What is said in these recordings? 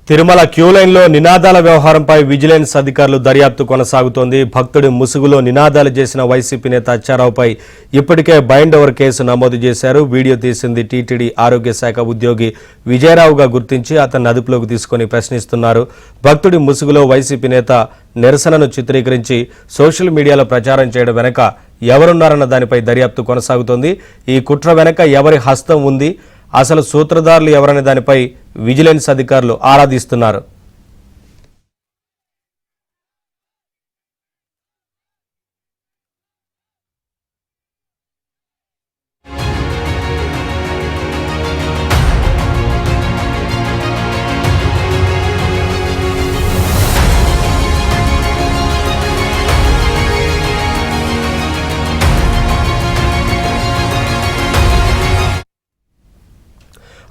Tirumala queue లైన్లో నినాదాల వ్యవహారంపై vigilance అధికారులు దర్యాప్తు కొనసాగుతోంది. భక్తుడి ముసుగులో నినాదాలు చేసిన వైసీపీ నేత అచ్చారావుపై ఇప్పటికే బైండ్ ఓవర్ కేసు నమోదు చేశారు. వీడియో తీసింది టీటీడీ ఆరోగ్య శాఖ ఉద్యోగి విజయరావుగా గుర్తించి అతన్ని అదుపులోకి తీసుకుని ప్రశ్నిస్తున్నారు. భక్తుడి ముసుగులో వైసీపీ నేత నిరసనను చిత్రీకరించి సోషల్ మీడియాలో ప్రచారం చేయడం వెనక ఎవరున్నారన్న దానిపై దర్యాప్తు కొనసాగుతోంది. ఈ కుట్ర వెనక ఎవరి హస్తం ఉంది, అసలు సూత్రధారులు ఎవరనే దానిపై విజిలెన్స్ అధికారులు ఆరా తీస్తున్నారు.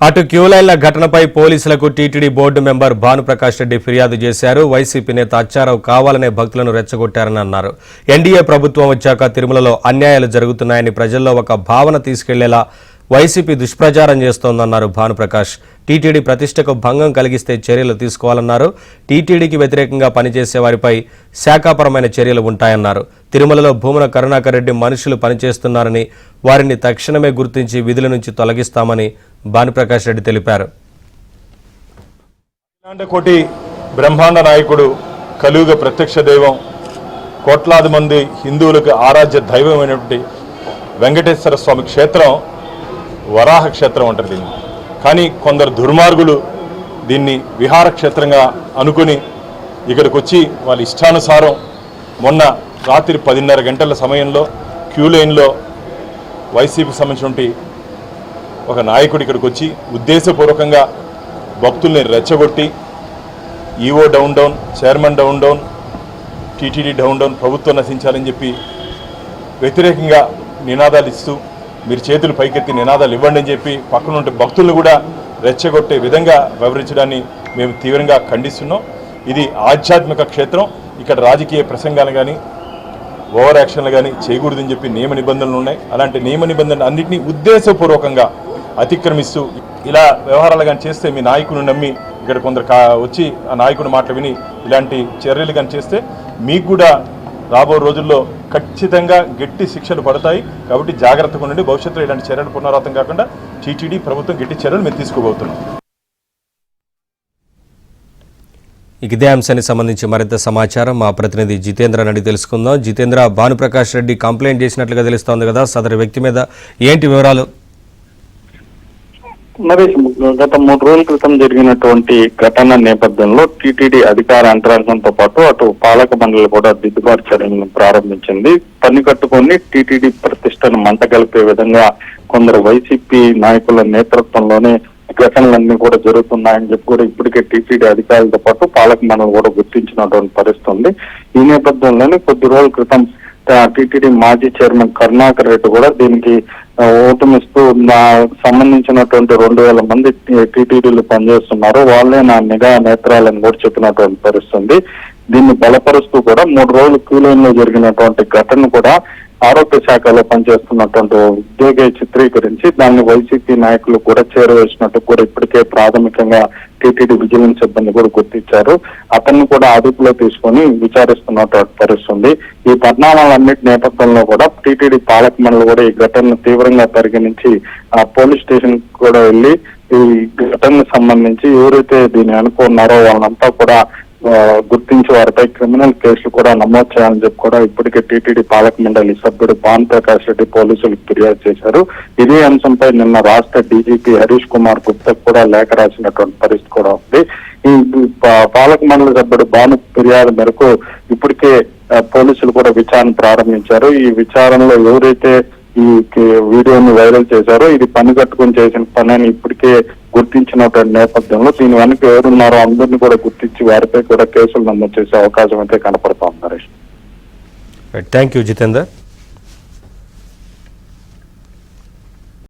అటు క్యూలైన్ల ఘటనపై పోలీసులకు TTD board member Bhanuprakash Reddy ఫిర్యాదు చేశారు. వైసీపీ నేత అచ్చారావు కావాలనే భక్తులను రెచ్చగొట్టారని అన్నారు. ఎన్డీఏ ప్రభుత్వం వచ్చాక తిరుమలలో అన్యాయాలు జరుగుతున్నాయని ప్రజల్లో ఒక భావన తీసుకెళ్లేలా వైసీపీ దుష్ప్రచారం చేస్తోందన్నారు భానుప్రకాష్. టీటీడీ ప్రతిష్టకు భంగం కలిగిస్తే చర్యలు తీసుకోవాలన్నారు. టీటీడీకి వ్యతిరేకంగా పనిచేసే వారిపై శాఖాపరమైన చర్యలు ఉంటాయన్నారు. తిరుమలలో భూమన కరుణాకర్ రెడ్డి మనుషులు పనిచేస్తున్నారని, వారిని తక్షణమే గుర్తించి విధుల నుంచి తొలగిస్తామని భానుప్రకాష్ రెడ్డి తెలిపారు. కోటి బ్రహ్మాండ నాయకుడు, కలియుగ ప్రత్యక్ష దైవం, కోట్లాది మంది హిందువులకు ఆరాధ్య దైవమైనటువంటి వెంకటేశ్వర స్వామి క్షేత్రం వరాహ క్షేత్రం అంటారు దీన్ని. కానీ కొందరు దుర్మార్గులు దీన్ని విహార క్షేత్రంగా అనుకుని ఇక్కడికి వచ్చి వాళ్ళ ఇష్టానుసారం మొన్న రాత్రి 10:30 గంటల సమయంలో క్యూ లైన్లో వైసీపీకి సంబంధించినటువంటి ఒక నాయకుడు ఇక్కడికి వచ్చి ఉద్దేశపూర్వకంగా భక్తుల్ని రెచ్చగొట్టి EO down down, chairman down down, TTD down down, ప్రభుత్వం నశించాలని చెప్పి వ్యతిరేకంగా నినాదాలు ఇస్తూ మీరు చేతులు పైకెత్తి నినాదాలు ఇవ్వండి అని చెప్పి పక్కన ఉంటే భక్తులను కూడా రెచ్చగొట్టే విధంగా వ్యవహరించడాన్ని మేము తీవ్రంగా ఖండిస్తున్నాం. ఇది ఆధ్యాత్మిక క్షేత్రం. ఇక్కడ రాజకీయ ప్రసంగాలు కానీ ఓవర్ యాక్షన్లు కానీ చేయకూడదని చెప్పి నియమ నిబంధనలు ఉన్నాయి. అలాంటి నియమ నిబంధనలు అన్నింటినీ ఉద్దేశపూర్వకంగా అతిక్రమిస్తూ ఇలా వ్యవహారాలు కానీ చేస్తే మీ నాయకుని నమ్మి ఇక్కడ కొందరు వచ్చి ఆ నాయకుని మాటలు విని ఇలాంటి చర్యలు కానీ చేస్తే మీకు కూడా రాబో రోజుల్లో ఖచ్చితంగా గట్టి శిక్షలు పడతాయి. కాబట్టి జాగ్రత్తగా ఉండండి. భవిష్యత్తులో ఇలాంటి చర్యలు పునరావృతం కాకుండా టీటీడీ ప్రభుత్వం గట్టి చర్యలు మేము తీసుకోబోతున్నాం. ఇదే అంశానికి సంబంధించి మరింత సమాచారం మా ప్రతినిధి జితేంద్ర అడిగి తెలుసుకుందాం. జితేంద్ర, భానుప్రకాష్ రెడ్డి కంప్లైంట్ చేసినట్లుగా తెలుస్తోంది కదా, సదరు వ్యక్తి మీద ఏంటి వివరాలు? నరేష్, గత 3 రోజుల క్రితం జరిగినటువంటి ఘటన నేపథ్యంలో టీటీడీ అధికార యంత్రాంగంతో పాటు అటు పాలక మండలి కూడా దిద్దుబాటు చర్యలను ప్రారంభించింది. పని కట్టుకొని టీటీడీ ప్రతిష్టను మంటగలిపే విధంగా కొందరు వైసీపీ నాయకుల నేతృత్వంలోనే ఘటనలన్నీ కూడా జరుగుతున్నాయని చెప్పి కూడా ఇప్పటికే టీటీడీ అధికారులతో పాటు పాలక మండలి కూడా గుర్తించినటువంటి పరిస్థితి ఉంది. ఈ నేపథ్యంలోనే కొద్ది రోజుల క్రితం టీటీడీ మాజీ చైర్మన్ కరుణాకర్ రెడ్డి కూడా దీనికి ఓటమిస్తూ సంబంధించినటువంటి 2,000 మంది టీటీడీలు పనిచేస్తున్నారు, వాళ్ళే నా నిఘా నేత్రాలను కూడా చెప్పినటువంటి పరిస్థితుంది. దీన్ని బలపరుస్తూ కూడా 3 రోజులు క్యూ లైన్ లో జరిగినటువంటి ఘటన కూడా ఆరోగ్య శాఖలో పనిచేస్తున్నటువంటి ఉద్యోగి చిత్రీకరించి దాన్ని వైసీపీ నాయకులు కూడా చేరవేసినట్టు కూడా ఇప్పటికే ప్రాథమికంగా టీటీడీ విజిలెన్స్ సిబ్బంది కూడా గుర్తించారు. అతన్ని కూడా అదుపులో తీసుకొని విచారిస్తున్నటువంటి పరిస్థితుంది. ఈ పరిణామాలన్నిటి నేపథ్యంలో కూడా టీటీడీ పాలక మండలి కూడా ఈ ఘటనను తీవ్రంగా పరిగణించి ఆ పోలీస్ స్టేషన్ కూడా వెళ్లి ఈ ఘటనకు సంబంధించి ఎవరైతే దీన్ని అనుకున్నారో వాళ్ళంతా కూడా గుర్తించి వారిపై క్రిమినల్ కేసులు కూడా నమోదు చేయాలని చెప్పి కూడా ఇప్పటికే టీటీడీ పాలక మండలి సభ్యుడు భానుప్రకాష్ రెడ్డి పోలీసులకు ఫిర్యాదు చేశారు. ఇదే అంశంపై నిన్న రాష్ట్ర డీజీపీ హరీష్ కుమార్ గుప్తాకు కూడా లేఖ రాసినటువంటి పరిస్థితి కూడా ఉంది. ఈ పాలక మండలి సభ్యుడు భాను ఫిర్యాదు మేరకు ఇప్పటికే పోలీసులు కూడా విచారణ ప్రారంభించారు. ఈ విచారణలో ఎవరైతే ఈ వీడియోని వైరల్ చేశారో ఇది పని కట్టుకుని చేసిన పని అని ఇప్పటికే గుర్తించినటువంటి నేపథ్యంలో దీని వెనక ఎవరున్నారో అందరినీ కూడా గుర్తించి వారిపై కూడా కేసులు నమోదు చేసే అవకాశం అయితే కనపడుతోంది. Thank you Jitender.